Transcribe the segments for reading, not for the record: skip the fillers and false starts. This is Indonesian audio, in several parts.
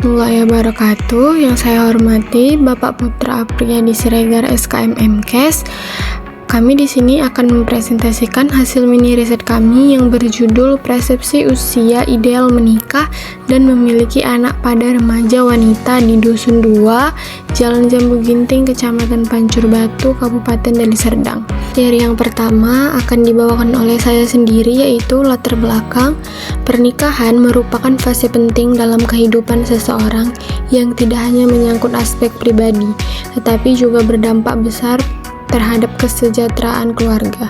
warahmatullahi wabarakatuh. Yang saya hormati Bapak Putra Apriyadi Siregar SKM MKes. Kami di sini akan mempresentasikan hasil mini riset kami yang berjudul Persepsi Usia Ideal Menikah dan Memiliki Anak pada Remaja Wanita di Dusun 2, Jalan Jambu Ginting, Kecamatan Pancur Batu, Kabupaten Deli Serdang. Materi yang pertama akan dibawakan oleh saya sendiri, yaitu latar belakang. Pernikahan merupakan fase penting dalam kehidupan seseorang yang tidak hanya menyangkut aspek pribadi, tetapi juga berdampak besar terhadap kesejahteraan keluarga,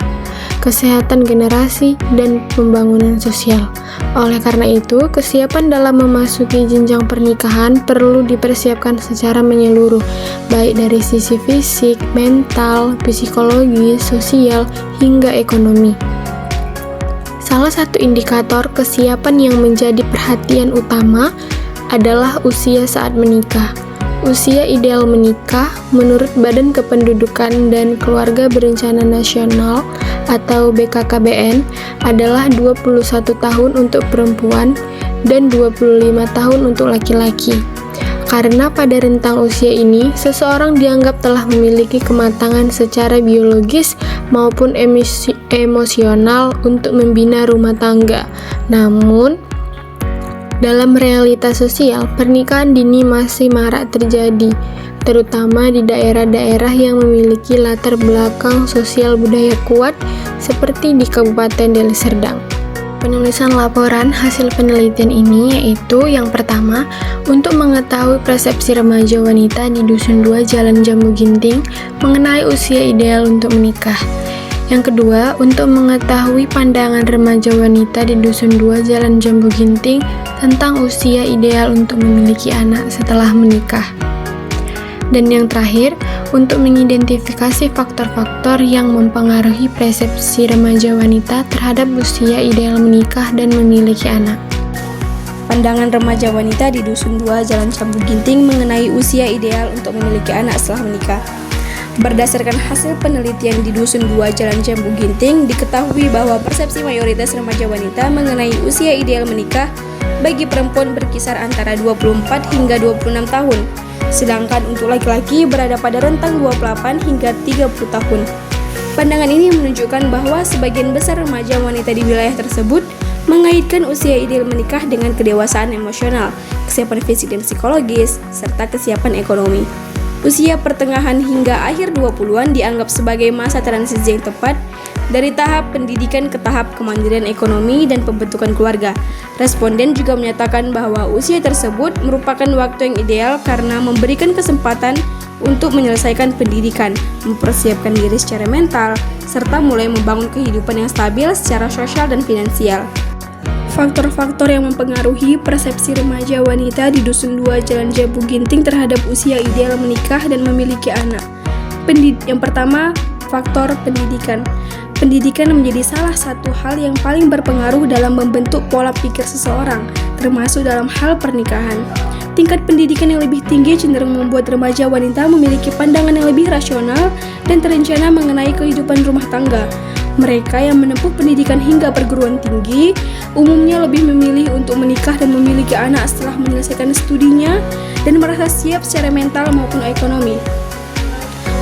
kesehatan generasi, dan pembangunan sosial. Oleh karena itu, kesiapan dalam memasuki jenjang pernikahan perlu dipersiapkan secara menyeluruh, baik dari sisi fisik, mental, psikologi, sosial, hingga ekonomi. Salah satu indikator kesiapan yang menjadi perhatian utama adalah usia saat menikah. Usia ideal menikah menurut Badan Kependudukan dan Keluarga Berencana Nasional atau BKKBN adalah 21 tahun untuk perempuan dan 25 tahun untuk laki-laki. Karena pada rentang usia ini, seseorang dianggap telah memiliki kematangan secara biologis maupun emosional untuk membina rumah tangga. Namun, dalam realitas sosial, pernikahan dini masih marak terjadi, terutama di daerah-daerah yang memiliki latar belakang sosial budaya kuat seperti di Kabupaten Deli Serdang. Penulisan laporan hasil penelitian ini yaitu yang pertama, untuk mengetahui persepsi remaja wanita di Dusun 2 Jalan Jambu Ginting mengenai usia ideal untuk menikah. Yang kedua, untuk mengetahui pandangan remaja wanita di Dusun 2 Jalan Jambu Ginting tentang usia ideal untuk memiliki anak setelah menikah. Dan yang terakhir, untuk mengidentifikasi faktor-faktor yang mempengaruhi persepsi remaja wanita terhadap usia ideal menikah dan memiliki anak. Pandangan remaja wanita di Dusun 2 Jalan Jambu Ginting mengenai usia ideal untuk memiliki anak setelah menikah. Berdasarkan hasil penelitian di Dusun 2 Jalan Jambu Ginting, diketahui bahwa persepsi mayoritas remaja wanita mengenai usia ideal menikah bagi perempuan berkisar antara 24 hingga 26 tahun, sedangkan untuk laki-laki berada pada rentang 28 hingga 30 tahun. Pandangan ini menunjukkan bahwa sebagian besar remaja wanita di wilayah tersebut mengaitkan usia ideal menikah dengan kedewasaan emosional, kesiapan fisik dan psikologis, serta kesiapan ekonomi. Usia pertengahan hingga akhir 20-an dianggap sebagai masa transisi yang tepat dari tahap pendidikan ke tahap kemandirian ekonomi dan pembentukan keluarga. Responden juga menyatakan bahwa usia tersebut merupakan waktu yang ideal karena memberikan kesempatan untuk menyelesaikan pendidikan, mempersiapkan diri secara mental, serta mulai membangun kehidupan yang stabil secara sosial dan finansial. Faktor-faktor yang mempengaruhi persepsi remaja wanita di Dusun 2 Jalan Jambu Ginting terhadap usia ideal menikah dan memiliki anak. Yang pertama, faktor pendidikan. Pendidikan menjadi salah satu hal yang paling berpengaruh dalam membentuk pola pikir seseorang, termasuk dalam hal pernikahan. Tingkat pendidikan yang lebih tinggi cenderung membuat remaja wanita memiliki pandangan yang lebih rasional dan terencana mengenai kehidupan rumah tangga. Mereka yang menempuh pendidikan hingga perguruan tinggi umumnya lebih memilih untuk menikah dan memiliki anak setelah menyelesaikan studinya dan merasa siap secara mental maupun ekonomi.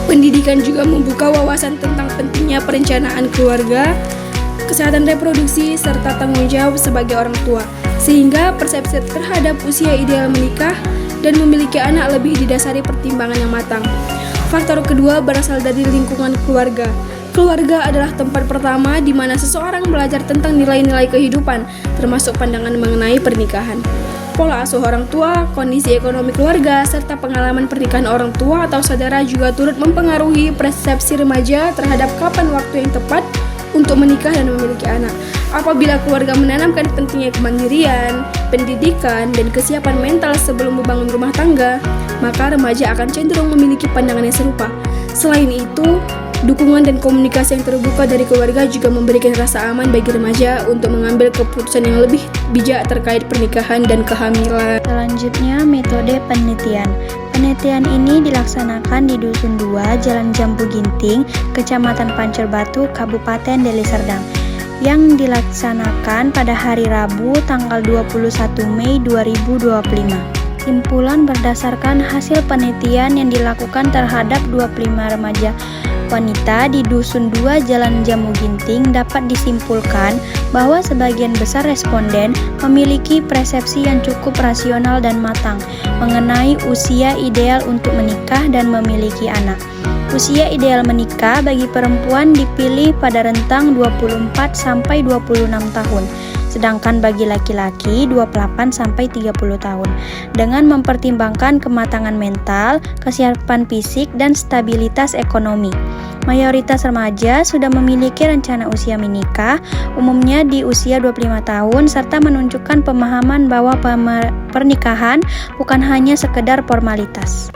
Pendidikan juga membuka wawasan tentang pentingnya perencanaan keluarga, kesehatan reproduksi, serta tanggung jawab sebagai orang tua, sehingga persepsi terhadap usia ideal menikah dan memiliki anak lebih didasari pertimbangan yang matang. Faktor kedua berasal dari lingkungan keluarga. Keluarga adalah tempat pertama di mana seseorang belajar tentang nilai-nilai kehidupan, termasuk pandangan mengenai pernikahan. Pola asuh orang tua, kondisi ekonomi keluarga, serta pengalaman pernikahan orang tua atau saudara juga turut mempengaruhi persepsi remaja terhadap kapan waktu yang tepat untuk menikah dan memiliki anak. Apabila keluarga menanamkan pentingnya kemandirian, pendidikan, dan kesiapan mental sebelum membangun rumah tangga, maka remaja akan cenderung memiliki pandangan yang serupa. Selain itu, dukungan dan komunikasi yang terbuka dari keluarga juga memberikan rasa aman bagi remaja untuk mengambil keputusan yang lebih bijak terkait pernikahan dan kehamilan. Selanjutnya, metode penelitian. Penelitian ini dilaksanakan di Dusun 2, Jalan Jambu Ginting, Kecamatan Pancur Batu, Kabupaten Deli Serdang, yang dilaksanakan pada hari Rabu tanggal 21 Mei 2025. kesimpulan berdasarkan hasil penelitian yang dilakukan terhadap 25 remaja wanita di Dusun 2 Jalan Jambu Ginting dapat disimpulkan bahwa sebagian besar responden memiliki persepsi yang cukup rasional dan matang mengenai usia ideal untuk menikah dan memiliki anak. Usia ideal menikah bagi perempuan dipilih pada rentang 24 sampai 26 tahun, sedangkan bagi laki-laki 28 sampai 30 tahun, dengan mempertimbangkan kematangan mental, kesiapan fisik, dan stabilitas ekonomi. Mayoritas remaja sudah memiliki rencana usia menikah, umumnya di usia 25 tahun, serta menunjukkan pemahaman bahwa pernikahan bukan hanya sekedar formalitas.